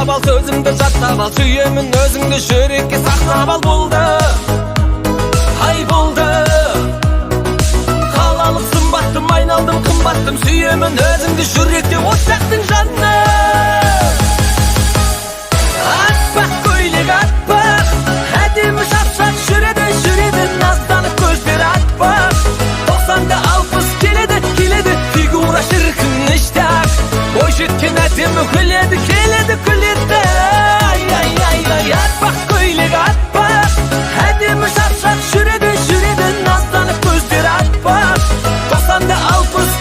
сақтап ал, сөзімді жаттап ал, сүйемін өзіңді жүрекке сақтап ал. Болды, ай болды, қалалық сымбаттым, айналдым қымбаттым, сүйемін өзіңді жүректе от жақтың жанына. Атпақ көйлек атпақ, әдемі шапшақ жүреді, назданып көздері атпақ. 90-да 60 келеді, фигура шіркін іштақ. Ой жеткен әдемі күледі, күледі. Ай, атпақ көйлек атпақ, әдемі шапшақ жүреді, назданып көздері атпақ. 90-да 60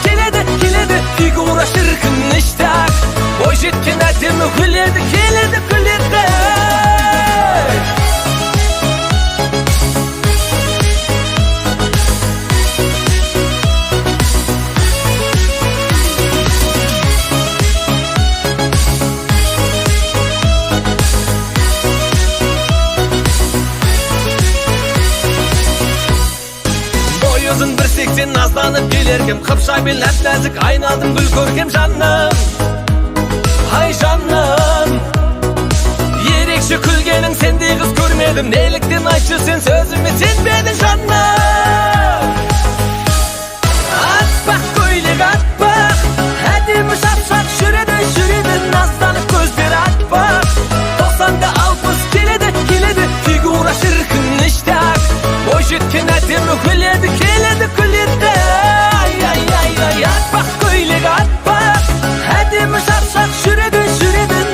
келеді, фигура шіркін іштақ. Ой жеткен әдемі күледі, күледі. Өзін 180 назданып келергем, қыпша бел нәп-нәзік айналдым гүл көркем жаным. Ай жаным, ерекше күлгенің сендей қыз көрмедім, неліктен айтшы сен сөзіме сенбедің жаным. Атпақ көйлек атпақ, әдемі шапшақ жүреді, назданып көздері атпақ. 90-да 60 келеді, фигура шіркін іштақ. Ой жеткен әдемі күледі, күледі. Ай, атпақ көйлек атпақ, әдемі шапшақ жүреді,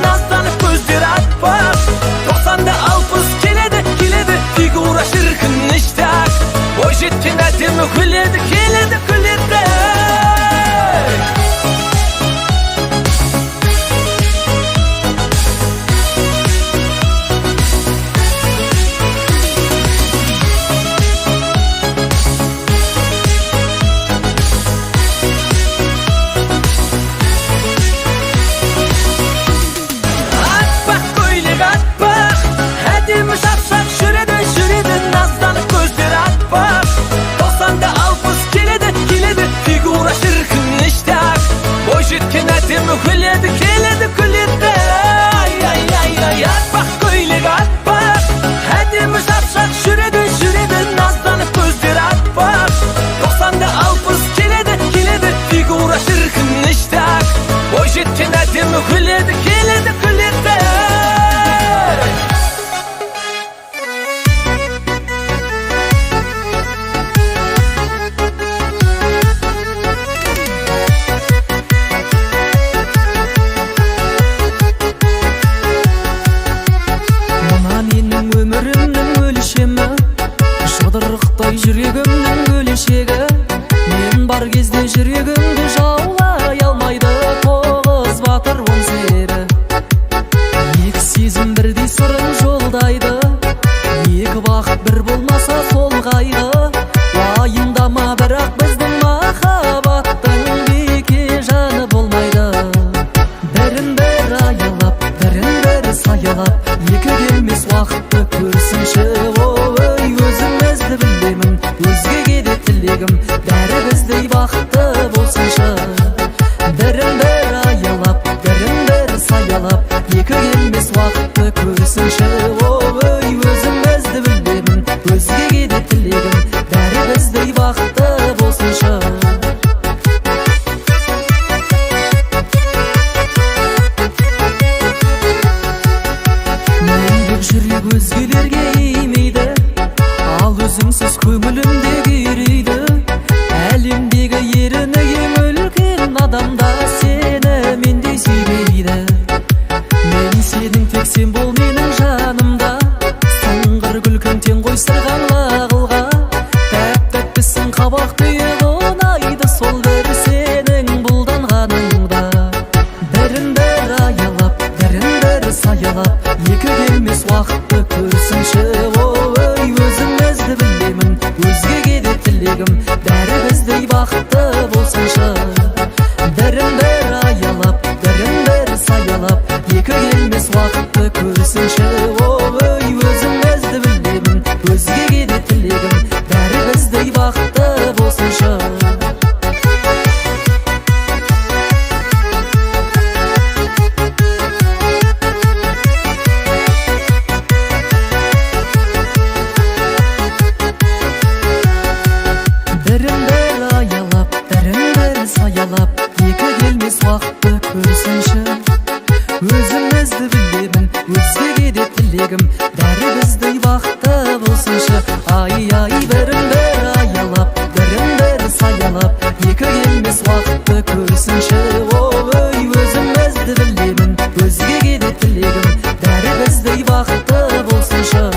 назданып көздері атпақ. 90-да 60 келеді, фигура шіркін іштақ. Ой жеткен әдемі күледі, күледі. Шапшақ жүреді, назданып көздері атпақ. 90-да 60 келеді, фигура шіркін іштақ. Ой жеткен әдемі күледі, күледі. Ай, атпақ көйлек атпақ, әдемі шапшақ жүреді, назданып көздері атпақ. 90-да 60 келеді, фигура шіркін іштақ. Ой жеткен әдемі күледі, күледі. Жұдырықтай жүрегімнің өлешегі, мен бар кезде жүрегімді жаулай алмайды тоғыз батыр 10 сері. Екі сезім бірдей сырын жолдайды, екі бақыт бір болмаса сол қайғы. Уайымдама, бірақ біздің махаббаттың беке жаны болмайды. Бірін бір аялап, бірін бір саялап, екі келмес уақытты көрсінші. Өзімізді білемін, өзгеге де тілегім, бәрі біздей бақытты болсыншы. Бірін бір аялап, бірін бір саялап, екі келмес уақытты көрсінші. Өзімізді білемін, өзгеге де тілегім, бәрі біздей бақытты болсыншы. Мәңгілік жүрек өзгелерге имейді, ал өзіңсіз көңілімде күйрейді. Әлемдегі еріні ең үлкен адамда сені мендей сүймейді. Мен сенің тек сен бол менің жанымда, сыңғыр күлкің тең қойсырған лағылға. Тәп-тәттісің қабақ түйіп ұнайды, сол бір сенің бұлданғаныңда. Бірін бір аялап, бірін бір саялап, екі келмес уақытты көрсінші. Өзімізді білемін, өзгеге де тілегім, бәрі біздей бақытты болсыншы. Бірін бір аялап, бірін бір саялап, екі келмес уақытты көрсінші. Өзімізді білемін, өзгеге де тілегім, бәрі біздей бақытты болсыншы. болсыншы. Өзімізді білемін, өзгеге де тілегім, бәрі біздей бақытты болсыншы. Ай-ай, бірін-бір аялап, бірін-бір саялап, екі келмес уақытты көрсінші. Ой, өзімізді білемін, өзгеге де тілегім, бәрі біздей бақытты болсыншы.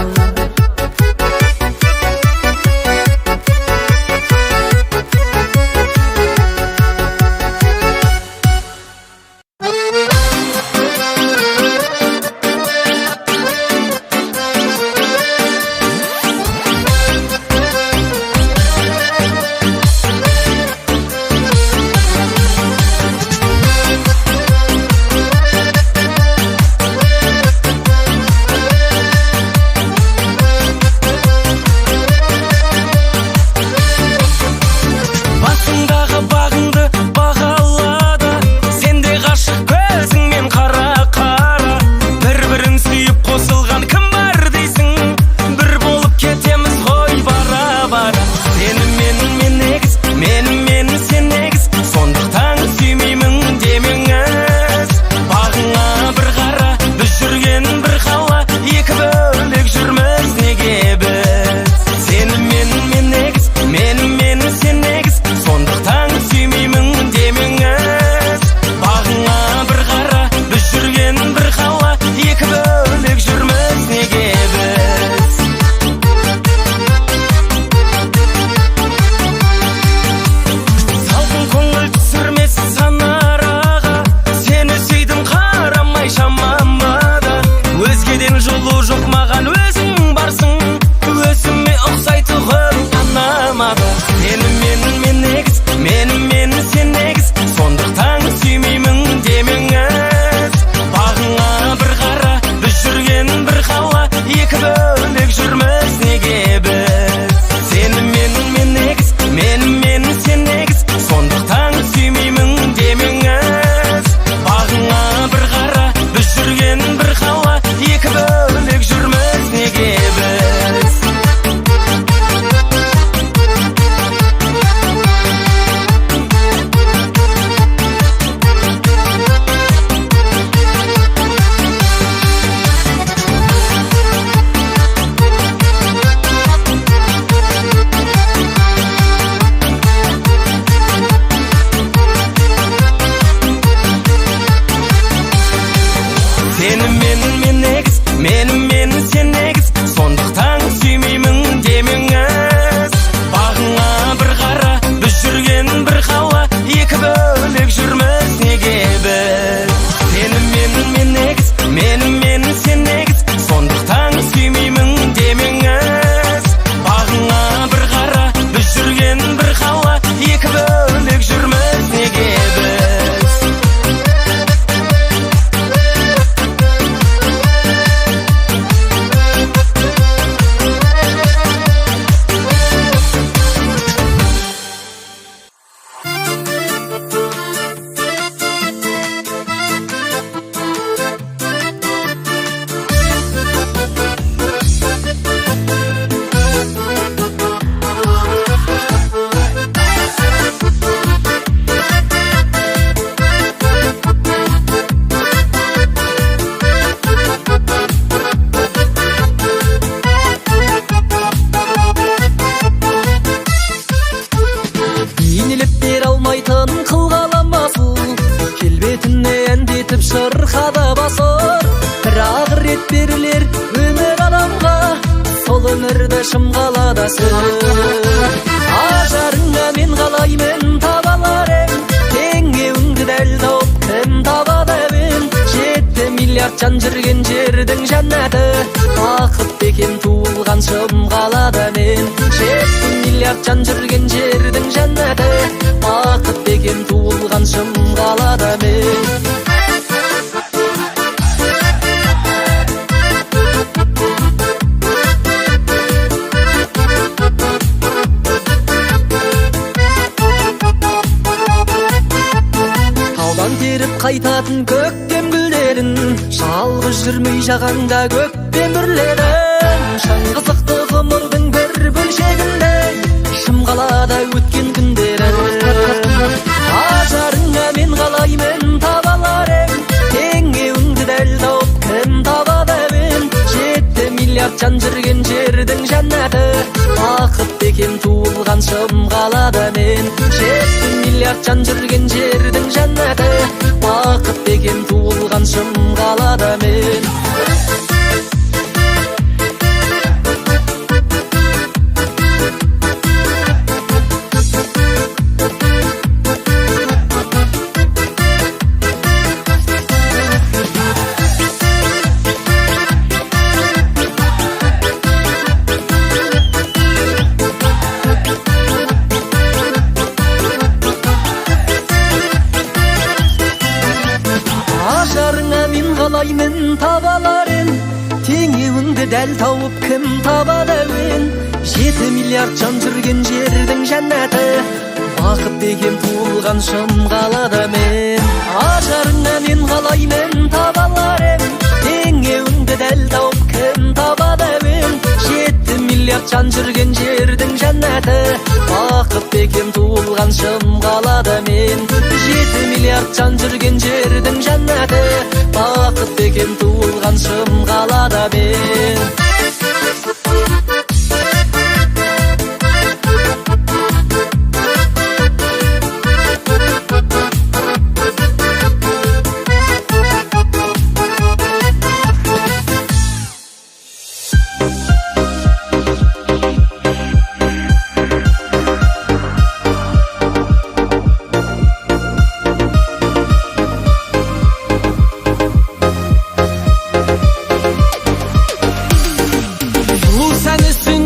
шырқада басыр бірақ рет берілер өмір адамға, сол өмірді шымғалада сыр. Ажарыңа мен қалаймын таба алар ең, теңеуіңді дәл тауып кім табады ең? 7 миллиард жан жүрген жердің жәннаты, бақыт екен туылған шымғалада мен. 7 миллиард жан жүрген жердің жәннаты, бақыт екен туылған шымғалада мен. Теріп қайтатын көктем гүлдерін, жалғыз жүрмей жағаңда көктем бүрлерін. Шаңғызықты ғұмырдың бір бөлшегінде, шымғалада өткен күндерін. Ажарыңа мен қалаймын таба алар ең, миллиард жан жүрген жердің жәннаты, бақыт деген туылған шым қалада мен. Ажарыңа мен қалаймын табаларын, теңеуіңді дәл тауып кім табады әуен. 7 миллиард жан жүрген жердің жәннаты, бақыт деген туылған шым қалада мен. Ажарыңа мен қалаймын табаларын, теңеуіңді дәл тауып кім табады әуен. 7 миллиард жан жүрген жердің жәннаты, бақыт деген туылған шым қалада мен. 7 миллиард жан жүрген жердің жәннаты, бақыт деген туылған шым қалада мен.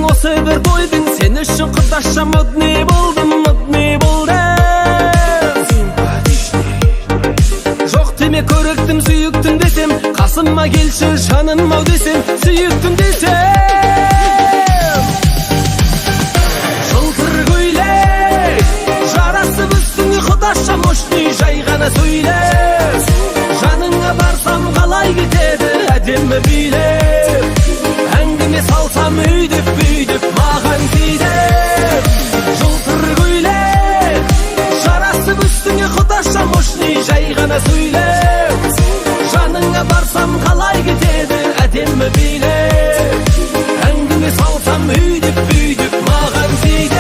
Осы бір бойдың сен үшін құдаша модный болдым, модный болдым. Жоқ деме көріктім, сүйіктім десем, қасыма келші жаным ау десем, сүйіктім десем. Жылтыр көйлек жарасып үстіңе құдаша мощный, жай ғана сөйлеп. Жаныңа барсам қалай кетеді әдемі билеп. Әңгіме салсам өйдіп маған тиіп. Жылтыр көйлек жарасып үстіңе құдаша мощный, жай ғана сөйлеп. Жаныңа барсам қалай кетеді әдемі билеп. Әңгіме салсам өйдіп маған тиіп.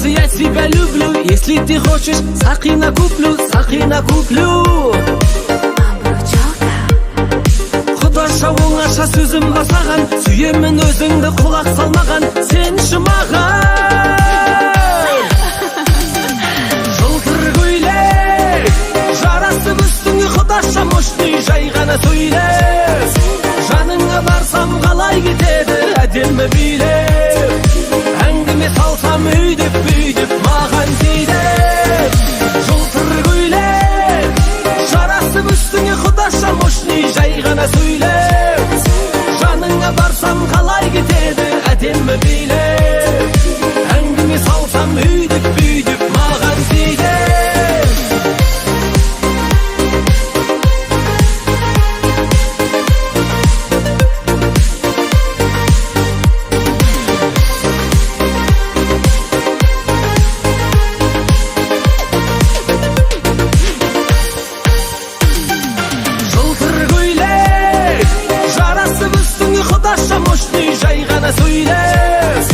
Я тебя люблю, если ты хочешь, сақина куплю, сақина куплю. Құдаша оңаша сөзім бар саған, сүйемін өзіңді құлақ салмаған, сен жұмаған. Жылтыр көйлек жарасып үстіңе құдаша мощный, жай ғана сөйлеп. Жаныңа барсам қалай кетеді әдемі билеп. Әңгіме салсам өйдіп маған тиіп. Жылтыр көйлек жарасып үстіңе құдаша мощный, жай ғана сөйлеп. Жаныңа барсам қалай кетеді әдемі билеп. Әңгіме салсам өйдіп маған тиіп. Құдаша мощный, жай ғана сөйлеп.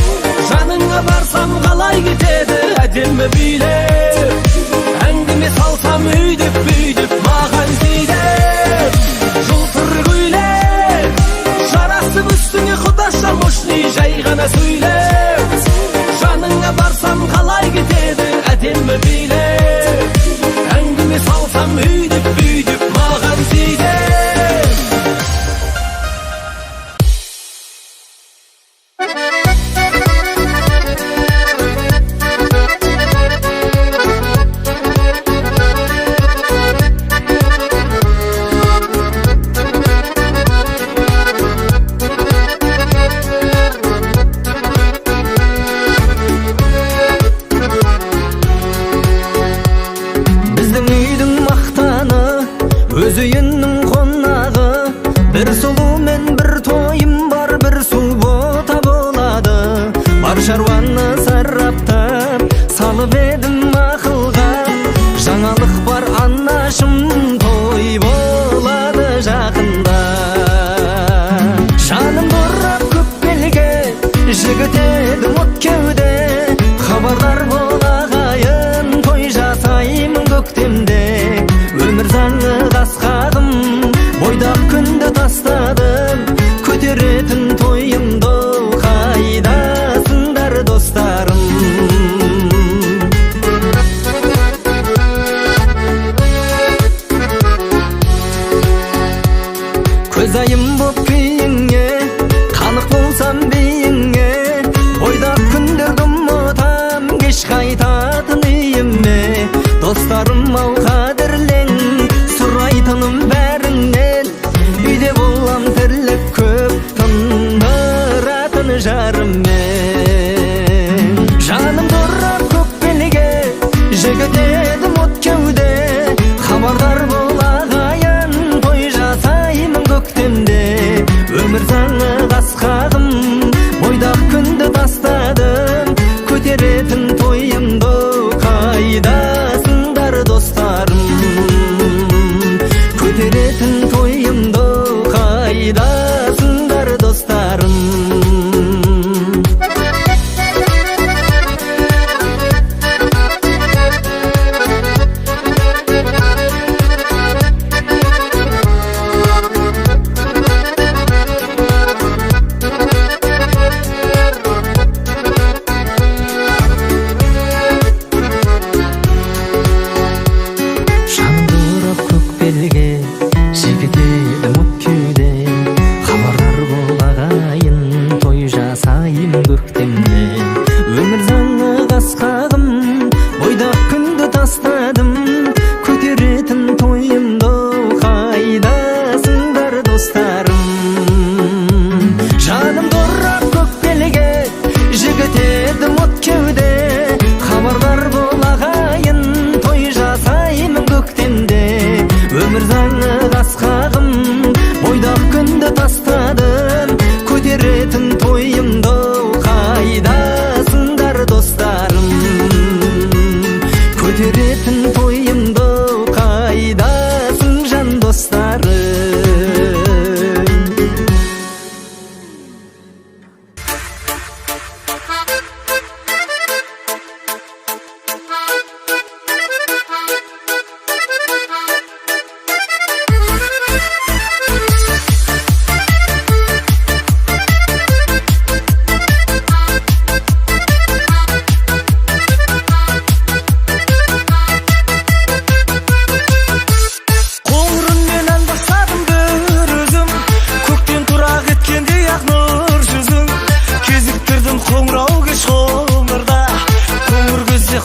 Жаныңа барсам қалай кетеді әдемі билеп. Әңгіме салсам өйдіп маған тиіп. Жылтыр көйлек жарасып үстіңе құдаша мощный, жай ғана сөйлеп. Жаныңа барсам қалай кетеді әдемі билеп. Әңгіме салсам өйдіп маған тиіп. шаруаны сарраптап мырзаңы қасқағым, бойдақ күнді тастадым, көтеретін тойымды қайдасыңдар достарым, көтеретін тойымды қайдасың жан достарым.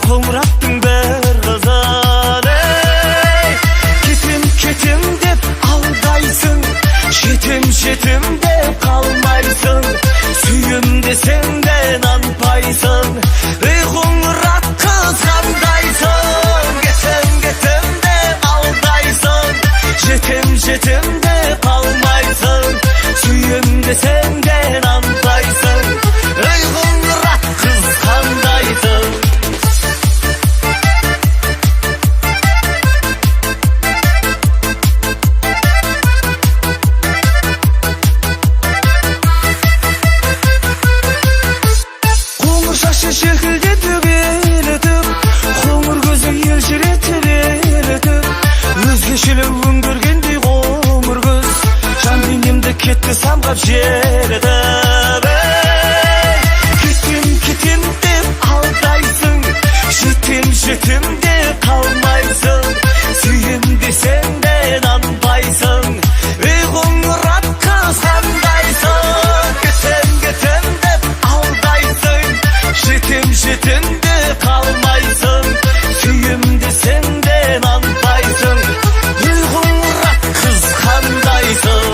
Қоңыраттың бір қызын, кетем деп алдайсың, жетем деп қалмайсың, сүйем десең де нанбайсың. Қоңырат қыз қандайсың, кетем деп алдайсың, жетем деп қалмайсың, сүйем десең де нанбайсың. Қоңырат қыз қандайсың. Шекілдетіп елітіп, қоңыр көзі елжіретіп елітіп, өзгешелеу өңгергендей қоңыр көз, жан денемді кетті самғап желітіп. Кетем деп алдайсың, жетем деп қалмайсың, сүйем десең де нанбайсың. Қоңырат қыз қандайсың, кетем деп алдайсың, жетем де қалмайсың, сүйем десең де нанбайсың. Қоңырат қыз қандайсың.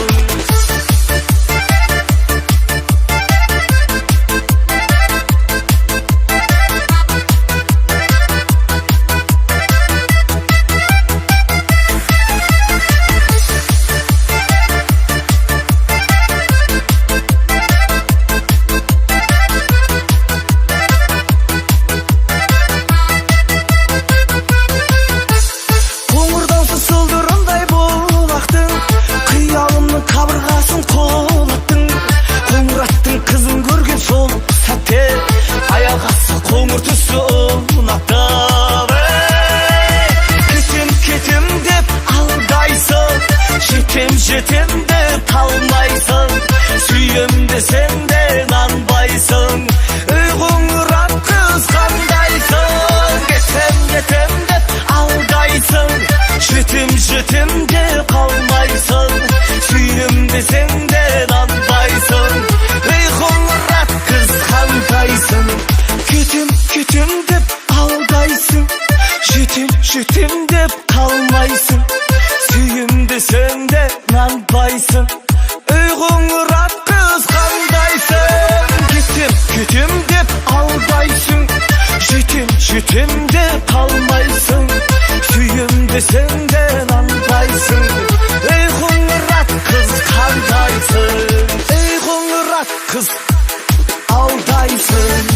Қабырғасын қолаттың, қоңыраттың қызын көрген сол сәтте, аяқ асты қоңыр түсі ұнатты. Кетем деп алдайсың, жетем деп қалмайсың, сүйем десең де нанбайсың. Қоңырат қыз қандайсың, кетем деп алдайсың, жетем деп қалмайсың, сүйем десең де нанбайсың. Қоңырат қыз қандайсың. Кетем деп алдайсың, жетем деп қалмайсың, сүйем десең де нанбайсың. Қоңырат қыз қандайсың. Кетем деп алдайсың, жетем деп қалмайсың, сүйем десең де нанбайсың. Қоңырат қыз қандайсың. Қоңырат қыз алдайсың.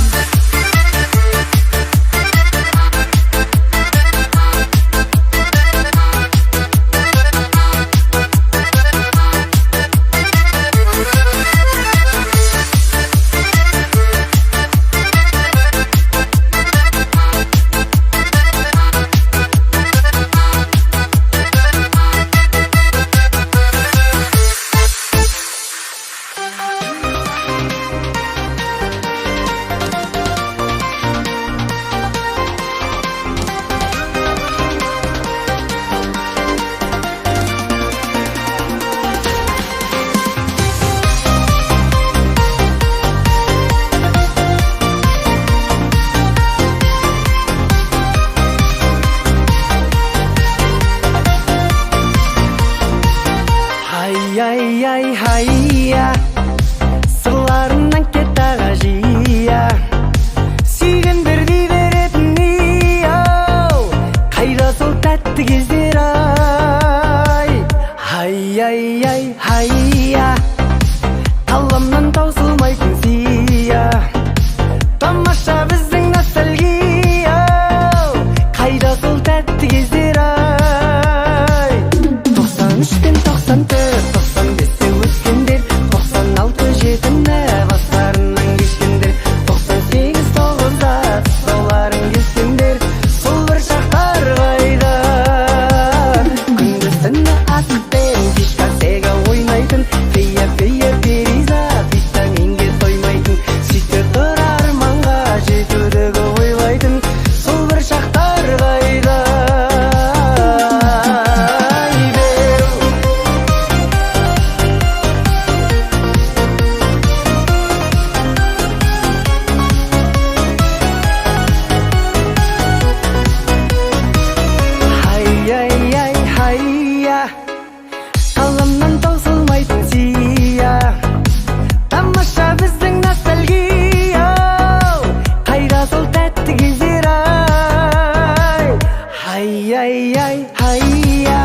ая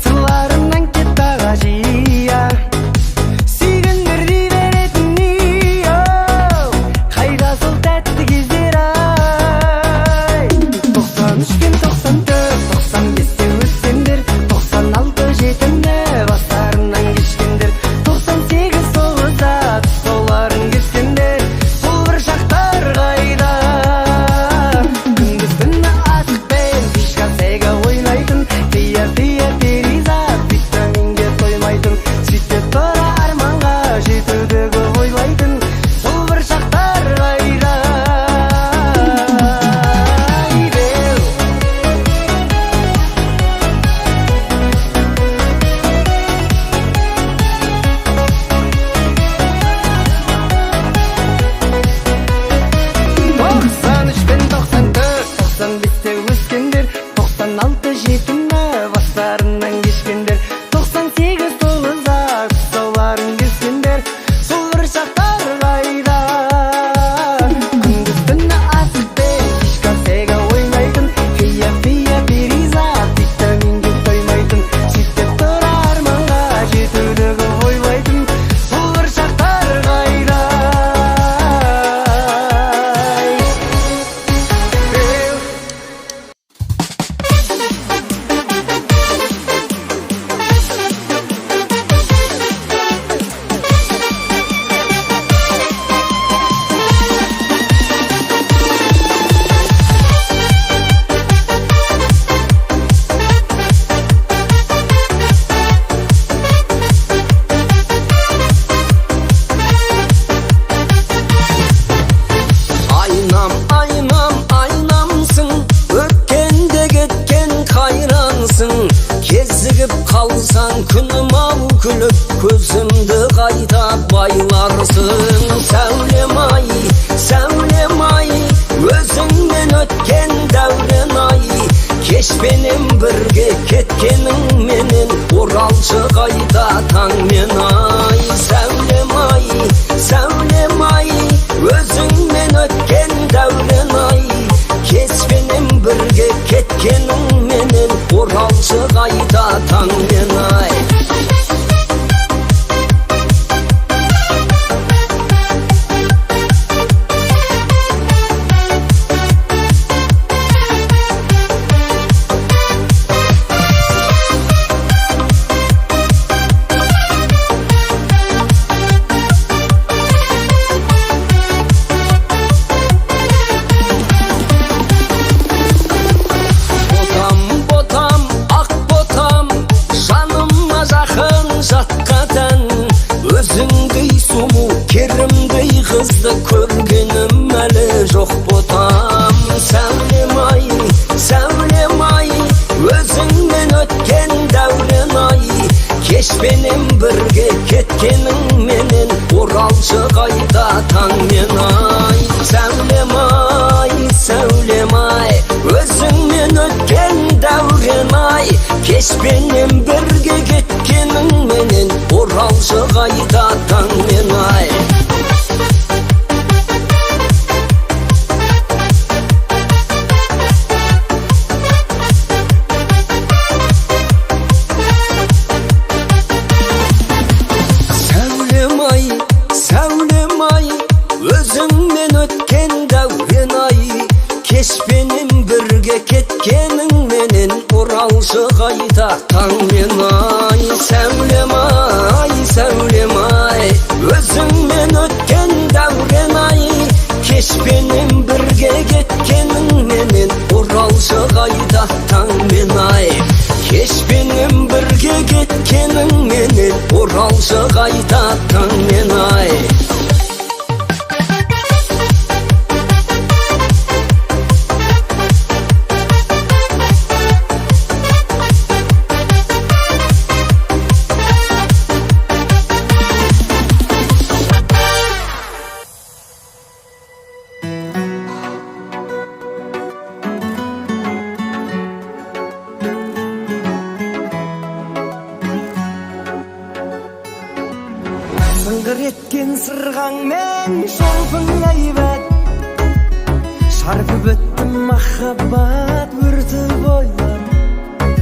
сырларынан кетті аға жия сүйгендер дей беретін ия қайда сол тәтті кездер ай 93 пен 94 95-те өскендер 96 жетімді бастарынан кешкендер 98 тоғызда соларын кескендер бұл бір шақтар қайда күндіз түні асықпен фишка сега ойнайтын тия перизат витаминге тоймайтын сөйтіп тұра арманға жетуді көп ойлайтын бұл бір шақтар қайда пен 94 95-те өскендер 96 жетімді бастарынан кешкендер 98 тоғызда соларын кескендер сол бір шақтар қайда күндіз түні асықпен фишка сега ойнайтын фия перизат витаминге тоймайтын сөйтіп тұра арманға жетуді көп ойлайтын бұл бір шақтар қайда айнамсың өткенде кеткен қайрансың кезігіп қалсаң күнім ау күліп көзімді қайта байларсың сәулем ай өзіңмен өткен дәурен ай кешпенен бірге кеткенің менен оралшы қайта таңмен ай сәулем ай өзіңмен өткен дәурен ай кеспенен бірге кеткенің менен оралшы қайта таңмен ай ботам ақ ботам жаныма жақын жатқа тән өзіңдей сұлу керімдей қызды көргенім әлі жоқ ботам сәулем ай өзіңмен өткен дәурен ай кешпенен бірге кеткенің менен оралшы қайта таңмен ай сәулем ай өзіңмен өткен дәурен ай кешпенен бірге кеткенің менен оралшы қайта таңмен ай сәулем ай өзіңмен өткен дәурен ай кешпенен бірге кеткенің менен оралшы қайта таңмен ай сәулем ай өзіңмен өткен дәурен ай кешпенен бірге кеткенің менен оралшы қайта таңмен ай кешпенен бірге кеткенің менен оралшы қайта таңмен ай сыңғыр еткен сырғаңмен шолпың әйбат шарпып өттім махаббат өрті бойлап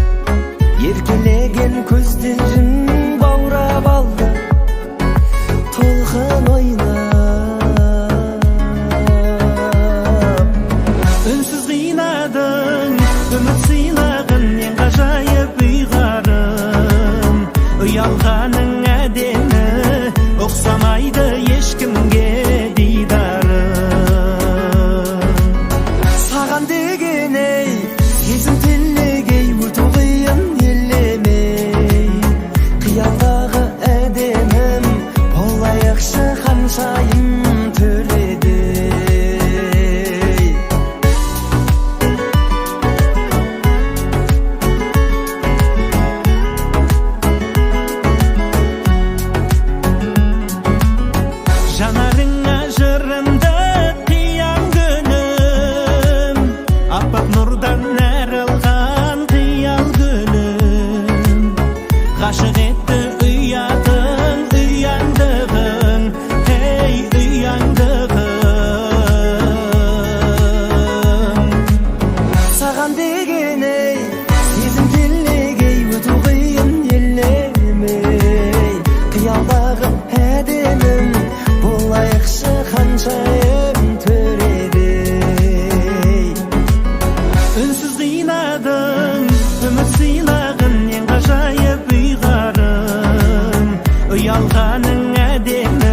Uялғаның әдемі,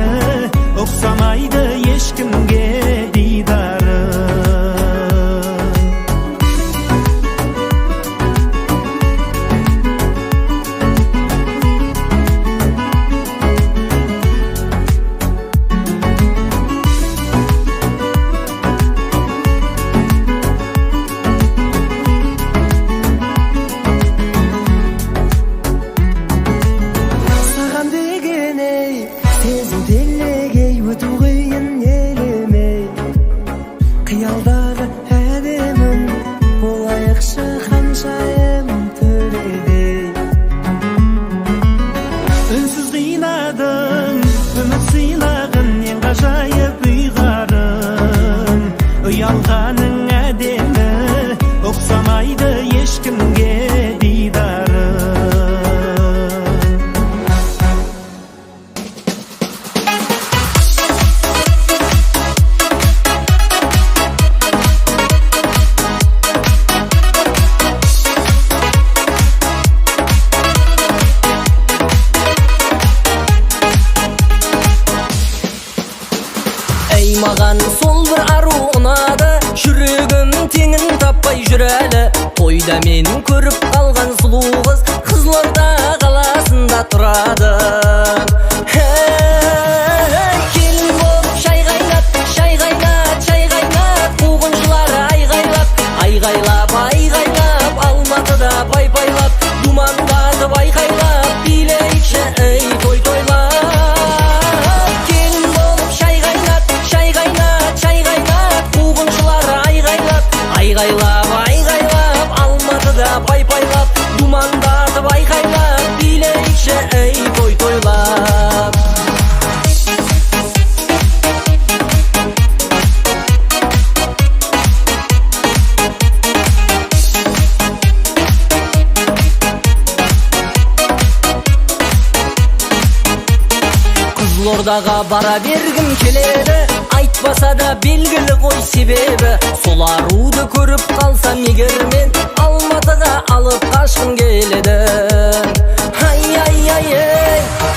ұқсамайды ешкімге дидары. Қиялдағы әдемім болайықшы ханшайым төредей. Үнсіз қинадың, үміт сыйлағын ең ғажайып ұйғарым. Ұялғаның әдемі, ұқсамайды ешкімге дидары. Маған сол бір ару ұнады, жүрегім теңін таппай жүр әлі. Тойда мен көріп қалған сұлу қыз Қызылорда қаласында тұрады. Келін болып шай қайнат, шай қайнат, шай қайнат, қуғыншылар айғайлап, Алматыда пай-пайлап, думандатып айқайлап, билейікші ей той тойлап. Айғайлап, Алматыда пай-пайлап, думандатып айқайлап, билейікші ей той тойлап. Қызылордаға бара бергім келеді, айтпаса да белгілі ғой себебі. Сол аруды көріп қалсам егер мен Алматыға алып қашқым келеді. Ай,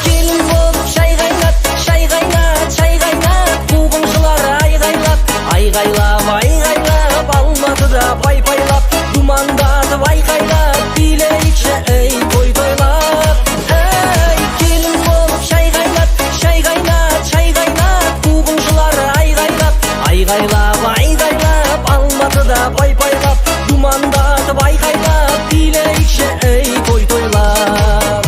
келін болып шай қайнат, шай қайнат, шай қайнат, қуғыншылар айғайлап, Алматыда пай-пайлап, думандатып айқайлап, билейікші ей той тойлап. Келін болып шай қайнат, шай қайнат, қуғыншылар айғайлап, Алматыда пай-пайлап, думандатып айқайлап, билейікші ей той тойлап.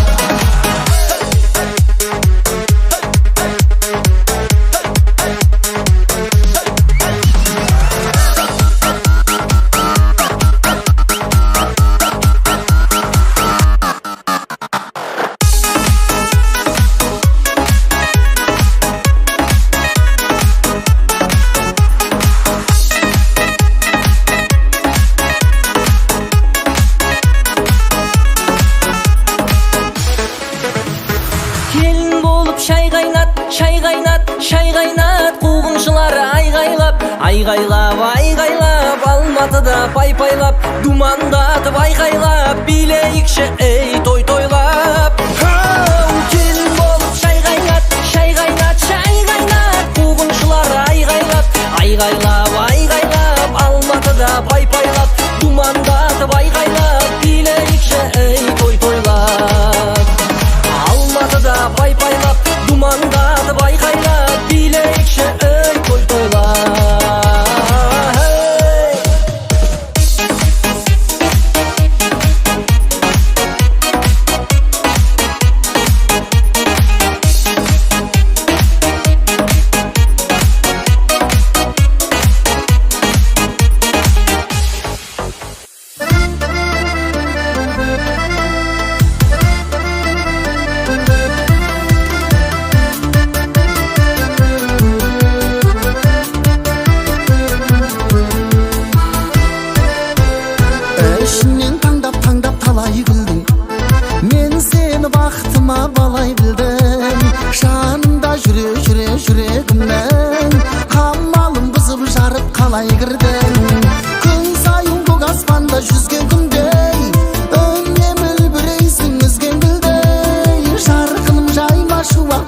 Шай қайнат, қуғыншылар айғайлап, Алматыда пай-пайлап, думандатып айқайлап, билейікші ей той тойлап. Келін болып шай қайнат, шай қайнат, қуғыншылар айғайлап, Алматыда пай-пайлап, думандатып айқайлап, билейікші ей той тойлап. Алматыда пай-пайлап, думандатып айқайлап, билейікші ей той тойлап. жүрегімнен қамалым бұзып жарып қалай кірдің күн сайын көк аспанда жүзген күндей үнемі үлбірейсің үзген гүлдей жарқыным жайма шуақ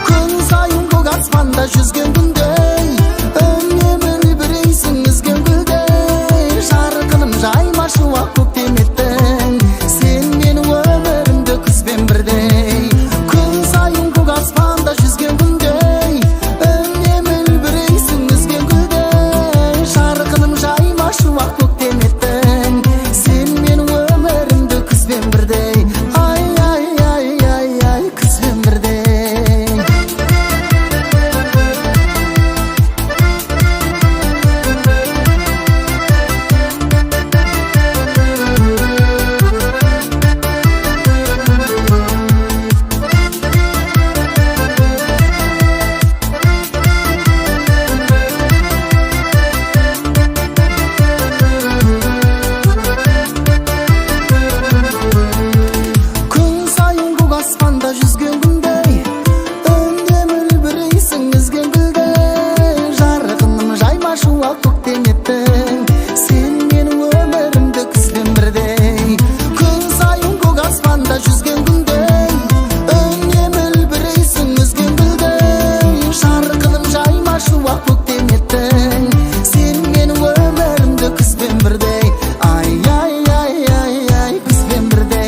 Күн сайын көк аспанда жүзген күндей үнемі үлбірейсің үзген гүлдей жарқыным жайма шуақ көктем еттің сен менің өмірімді күзбен бірдей күн сайын көк аспанда жүзген күндей үнемі үлбірейсің үзген гүлдей жарқыным жайма шуақ көктем еттің сен менің өмірімді күзбен бірдей ай ай ай ай ай күзбен бірдей күн сайын көк аспанда жүзген күндей үнемі үлбірейсің үзген гүлдей жарқыным жайма шуақ көктем еттің сен менің өмірімді күзбен бірдей күн сайын көк аспанда жүзген күндей үнемі үлбірейсің үзген гүлдей жарқыным жайма шуақ көктем еттің сен менің өмірімді күзбен бірдей ай ай ай ай ай күзбен бірдей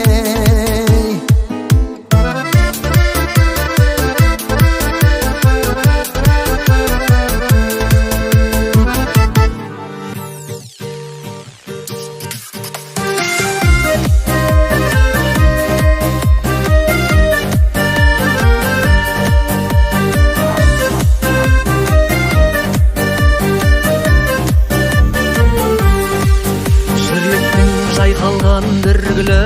жүректің жайқалған бір гүлі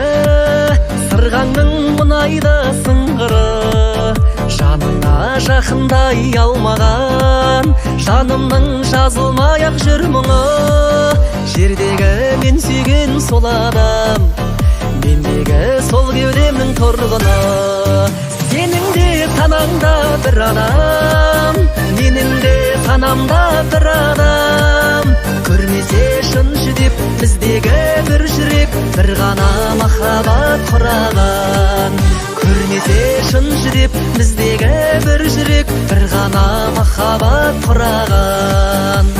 сырғаңның мұнайды сыңғыры жанына жақындай алмаған жанымның жазылмай ақ жүр мұңы жердегі мен сүйген сол адам мендегі сол кеудемнің тұрғыны сенің де санаңда бір адам менің де санамда бір адам көрмесе шын жүдеп біздегі бір жүрек бір ғана махаббат құраған көрмесе шын жүдеп біздегі бір жүрек бір ғана махаббат құраған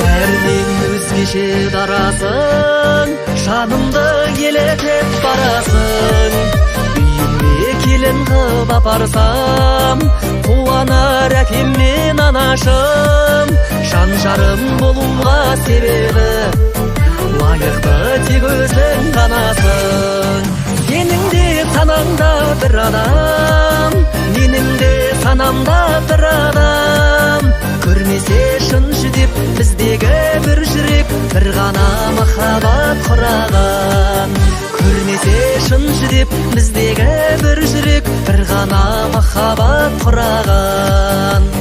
бәрінен өзгеше дарасың жанымды елетіп барасың үйіме келін қып апарсам қуанар әкем мен анашым жан жарым болуға себебі лайықты тек өзің ғанасың сенің де санаңда бір адам менің де санамда бір адам көрмесе шын жүдеп біздегі бір жүрек бір ғана махаббат құраған көрмесе шын жүдеп біздегі бір жүрек бір ғана махаббат құраған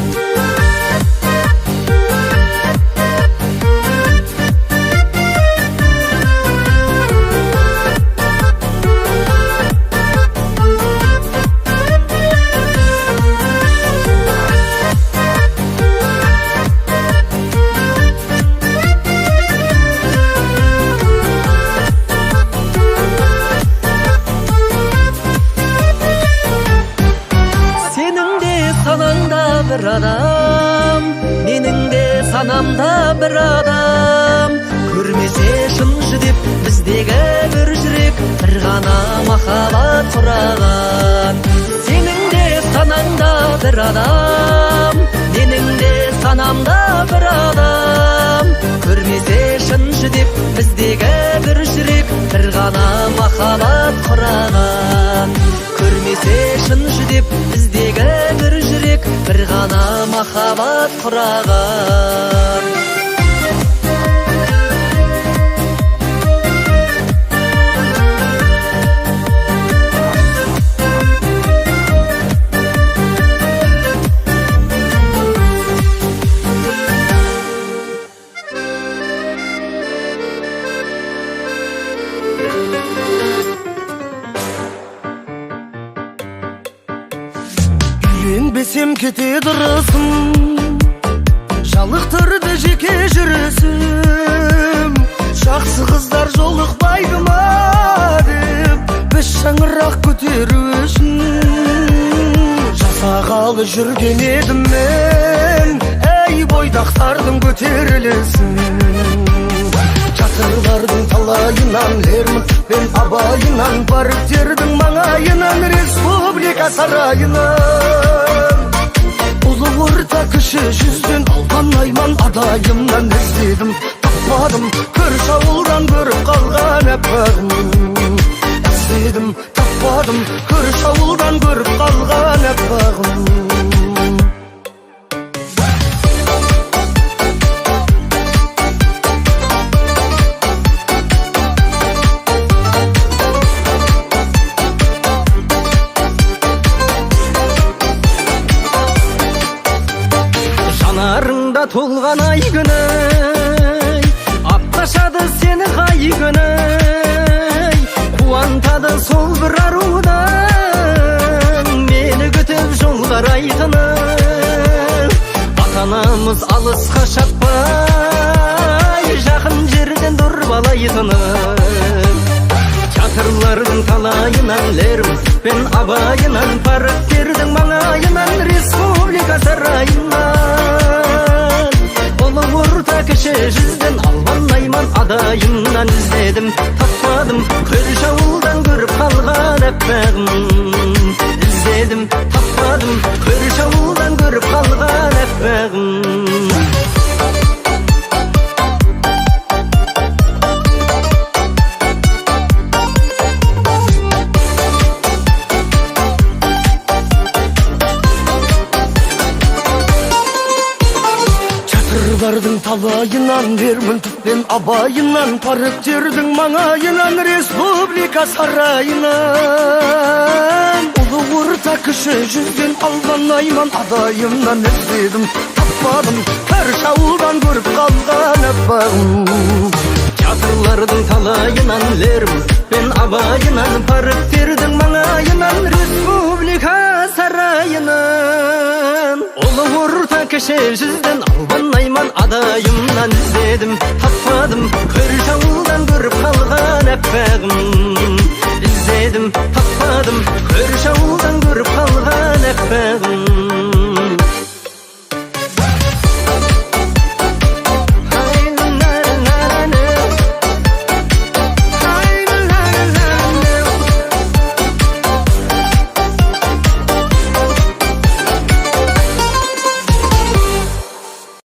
бір адам менің де санамда бір адам көрмесе шын жүдеп біздегі бір жүрек бір ғана махаббат құраған сенің де санаңда бір адам менің де санамда бір адам көрмесе шын жүдеп біздегі бір жүрек бір ғана махаббат құраған көрмесе шын жүдеп біздегі бір жүрек бір ғана махаббат құраған Сенбесем kete durasım Жалықтырды жеке жүрісім Жақсы қыздар жолықпайды ма деп Біз шаңырақ көтеру үшін Жасағалы жүрген едім мен Әй бойдақтардың көтерілесін Жатырлардың талайынан Лермонтов пен Абайынан Парктердің маңайынан Республика сарайынан Ұлы орта кіші жүзден алған айман адайымнан іздедім Таппадым көрші ауылдан көріп қалған әппағым Іздедім таппадым көрші ауылдан көріп қалған әппағым Жанарыңда толған ай күні Апташады сені қай күні Қуантады сол бір арудан Мені күтіп жолдар айқыны Ата-анамыз алысқа шаппай Жақын жерден дұрбалайтыны Театрлардың талайынан Лермонтов пен Абайынан Парктердің маңайынан Республика сарайынан Ұлы орта кіші жүзден алған айман адайымнан іздедім Таппадым көрші ауылдан көріп қалған әппағым Іздедім таппадым көрші ауылдан көріп қалған әппағым Жатырлардың талайынан Лермонтов пен Абайынан Парктердің маңайынан Республика сарайынан Ұлы орта кіші жүзден алған айман адайымнан іздедім Таппадым көрші ауылдан көріп қалған әппағым Театрлардың талайынан Лермонтов пен Абайынан Парктердің маңайынан Республика сарайынан Ұлы орта кіші жүзден алған айман адайымнан іздедім Таппадым көрші ауылдан көріп қалған әппағым